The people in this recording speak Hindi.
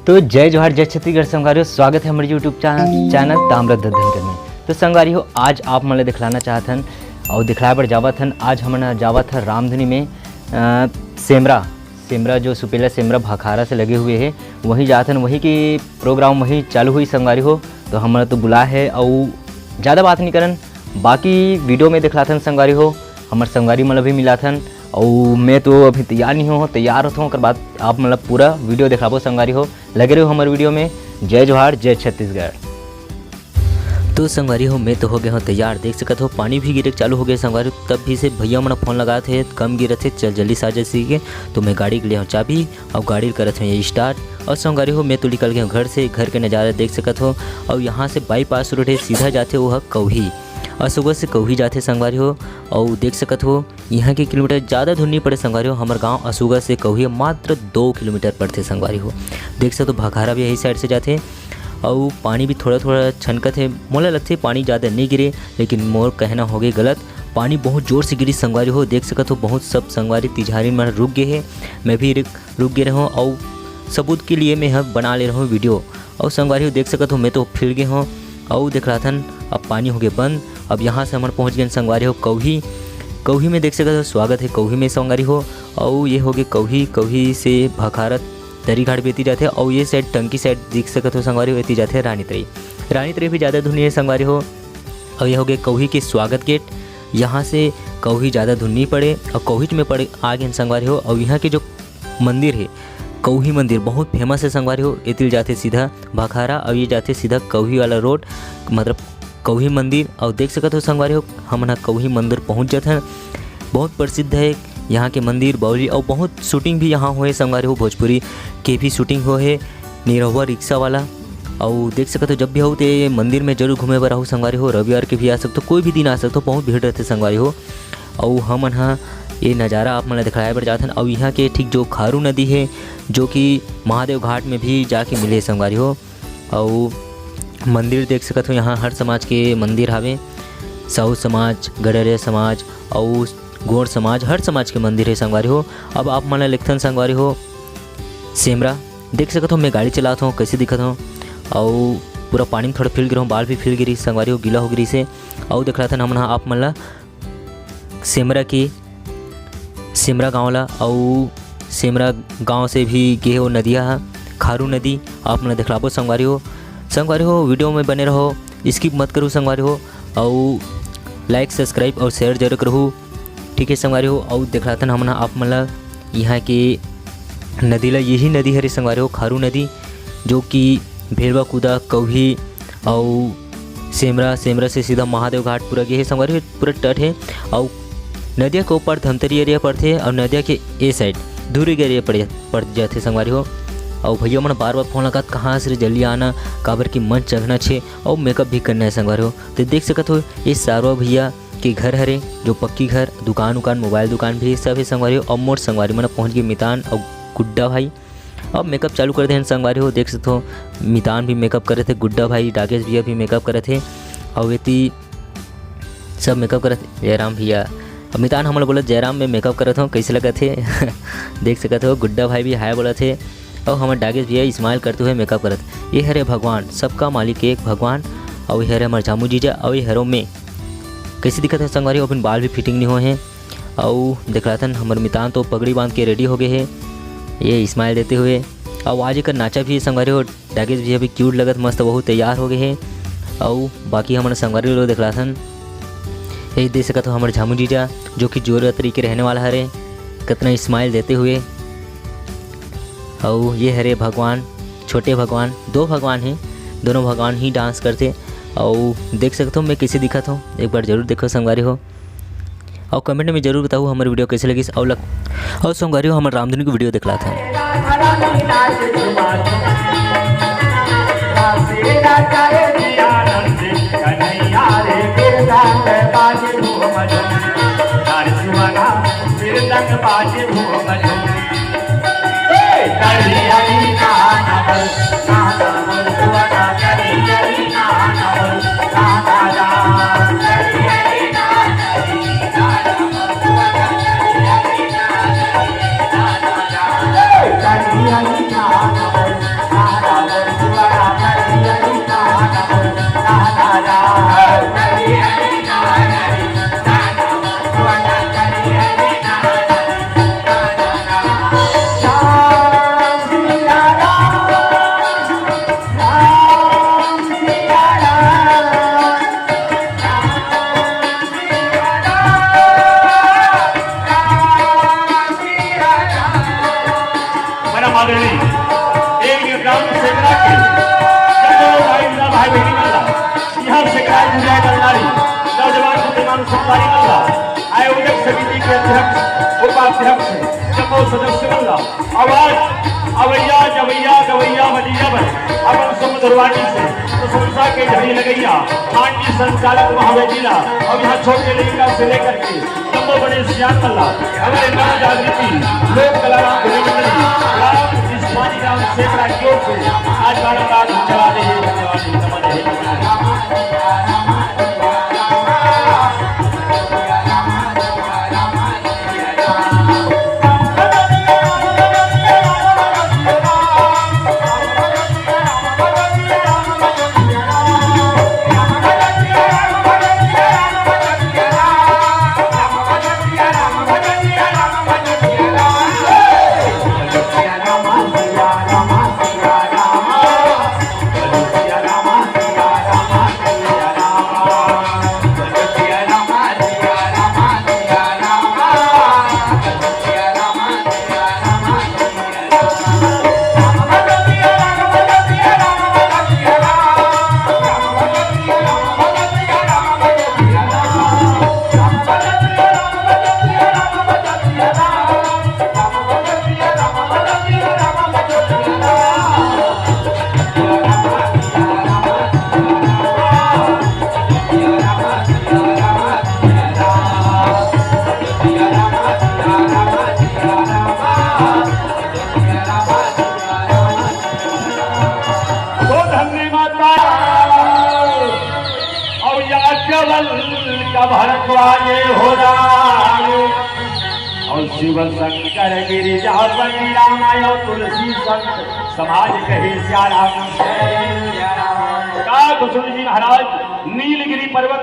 तो जय जोहार जय छत्तीसगढ़ संगवारी हो, स्वागत है हमारे यूट्यूब चैनल ताम्रध्वज धनकर में। तो संगवारी हो, आज आप मन दिखलाना चाहतन और दिखलाए पर जावत हन। आज हमन जावत है रामधुनी में सेमरा जो सुपेला सेमरा भाखारा से लगे हुए है वहीं जात हन, वहीं की प्रोग्राम वहीं चालू हुई संगवारी हो। तो हमने तो बुला है और ज़्यादा बात नहीं करन, बाकी वीडियो में दिखलाथन संगवारी हो। हमारे संगवारी मतलब भी मिलाथन और मैं तो अभी तैयार नहीं हो, तैयार होता हूँ ओकर बाद आप मतलब पूरा वीडियो दिखाबो संगवारी हो। लगे रहो हमारे वीडियो में। जय जोहार जय छत्तीसगढ़। तो संगवारी हो, मैं तो हो गया हूँ तैयार, देख सकते हो पानी भी गिरे चालू हो गया संगवारी। तब भी से भैया मैंने फ़ोन लगाए थे, कम गिरे थे, चल जल्दी से आ जाए सीखे। तो मैं गाड़ी के लिए हूँ चाबी और गाड़ी करत हूँ ये स्टार्ट। और संगवारी हो, मैं तो निकल गया हूँ घर से, घर के नज़ारे देख सकते हो। और यहाँ से बाईपास रोड है, सीधा जाते हो वह कौही, और सुबह से कौही जाते संगवारी हो। और देख सकते हो यहाँ के किलोमीटर ज़्यादा दूर नहीं पड़े संगवारी हो। हमारे गांव असुगा से कौही मात्र 2 किलोमीटर पड़ते संगवारी हो। देख सकते हो भाखारा भी यही साइड से जाते और पानी भी थोड़ा थोड़ा छनकत है। मोला लगते पानी ज़्यादा नहीं गिरे, लेकिन मोर कहना हो गए गलत, पानी बहुत ज़ोर से गिरी संगवारी हो। देख सकते हो बहुत सब संगवारी तिजहारी में रुक गए हैं, मैं भी रुक गए रहूँ और सबूत के लिए मैं बना ले रहा हूँ वीडियो। और संगवारी हो देख सकते हो मैं तो फिर गए हूँ और देख रहा था। अब पानी हो गया बंद। अब यहाँ से हमारे पहुँच गए संगवारी हो कौही में देख सकते हो, स्वागत है कौही में संगवारी हो। और ये हो गए कौही से भाखारत दरी घाट भी जाते हैं। और ये साइड टंकी साइड देख सकते हो संगवारी हो, एती जाते हैं रानी तरी भी ज़्यादा धुनी है संगवारी हो। और ये हो गए कौही के स्वागत गेट, यहाँ से कौही ज़्यादा धुन नहीं पड़े और कौही में पड़े आ गए संगवारी हो। और यहाँ के जो मंदिर है कौही मंदिर बहुत फेमस है संगवारी हो। एतिल जाते सीधा भाखारा और ये जाते सीधा कौही वाला रोड, मतलब कौही मंदिर। और देख सकते हो संगवारी हो हम कौही मंदिर पहुँच जाते हैं, बहुत प्रसिद्ध है यहाँ के मंदिर बाउली। और बहुत शूटिंग भी यहाँ हुए संगवारी हो, भोजपुरी के भी शूटिंग हो है, निरहुआ रिक्शा वाला। और देख सकते हो जब भी हो तो मंदिर में जरूर घूमे बर हो संगवारी हो। रविवार के भी आ सकते हो, कोई भी दिन आ सकते हो, बहुत भीड़ रहते संगवारी हो। और हम यहाँ ये नज़ारा आप मैंने दिखाया बर जाते हैं। और यहाँ के ठीक जो खारू नदी है जो कि महादेव घाट में भी जाके मिले संगवारी हो। और मंदिर देख सकते हो यहाँ हर समाज के मंदिर हावे, साहू समाज, गडरिया समाज और गोर समाज, हर समाज के मंदिर है संगवारी हो। अब आप मैंने लिखते हैं संगवारी हो सेमरा देख सकते हो, मैं गाड़ी चलाता हूँ कैसे दिखता हूँ। और पूरा पानी में थोड़ा फिर गिरा हूँ, बाल भी फिर गिरी संगवारी हो, गीला हो गिरी से। और देख रहा था हम आप मतलब सेमरा गाँव ला। और सेमरा गाँव से भी गे हो नदिया खारू नदी, आप मैंने दिखलाबो संगवारी हो। वीडियो में बने रहो, स्किप मत करो संगवारी हो। और लाइक सब्सक्राइब और शेयर जरूर करो, ठीक है संगवारी हो। और देख रहा था हम आप मतलब यहाँ के नदी ला, यही नदी है संगवारी हो खारू नदी, जो कि भेड़वा कूदा कौही और सेमरा से सीधा महादेव घाट पूरा गए है संगवारी हो, पूरा तट है। और नदिया के ऊपर धमतरी एरिया पड़ते और नदिया के ए साइड दूरी के एरिया पड़ जाते संगवारी हो। और भैया मैंने बार बार फोन लगा कहाँ से जल्दी आना, काबर की मन चढ़ना छे और मेकअप भी करना है संगवारी हो। तो देख सकते हो ये सारवा भैया के घर हरे, जो पक्की घर, दुकान मोबाइल दुकान भी सब है संगवारी हो। और मोर संगवारी मैंने पहुँच गए मितान और गुड्डा भाई। अब मेकअप चालू कर दे हैं संगवारी हो, देख सकते हो मितान भी मेकअप करे थे, गुड्डा भाई डाकेश भैया भी मेकअप करे थे और वेती सब मेकअप करे थे। जयराम भैया और मितान हम लोग बोला जयराम में मेकअप करे थे कैसे लगे थे देख सकते हो गुड्डा भाई भी हाय बोला थे। और हमारे डाकेश भैया स्माइल करते हुए मेकअप करते। ये हरे भगवान, सबका मालिक एक भगवान। और ये हरे हमारे जामू जीजा। और ये हरों में कैसे दिखा था संगवारी हो, अपन बाल भी फिटिंग नहीं हुए हैं। और देख रहा था हमारे मितान तो पगड़ी बांध के रेडी हो गए हैं, ये स्माइल देते हुए। और आज एक नाचा भी संगवारी हो, डाकेश भैया भी क्यूट लगत मस्त, बहुत तैयार हो गए हैं। और बाकी हमारे संगवारी लोग देख रहा था यही देख सकते हो हमारे झामू जीजा, जो कि जोर तरीके रहने वाला हरे, कितना स्माइल देते हुए। और ये हरे भगवान, छोटे भगवान, 2 भगवान हैं, दोनों भगवान ही डांस करते। और देख सकते हो मैं कैसे दिखा था, एक बार जरूर देखो संगवारी हो। और कमेंट में जरूर बताओ हमारी वीडियो कैसे लगी। और संगवारी हो हमारे रामधुनी की वीडियो दिखला था। आयोजक समिति के अध्यक्ष उपाध्यक्ष जम्मू सदस्य बल्ला आवाज अवैया जवैया गवैया मदिया बन अपन समुद्रवाणी से प्रशंसा के झड़ी लगैया आंटी संचालक महावेजिला और यहाँ छोटे लड़का से लेकर के जम्मू बड़े श्याम बल्ला हमारे नव जागृति लोक कलाराम राम जिस्मानी राम सेकड़ा की ओर से आज बारम्बार धन्यवाद भरद्वाजे हो और शिव शंकर गिरिजा बनी रामाय तुलसी संत समाज कहे श्याम का कुसुम जी महाराज नीलगिरी पर्वत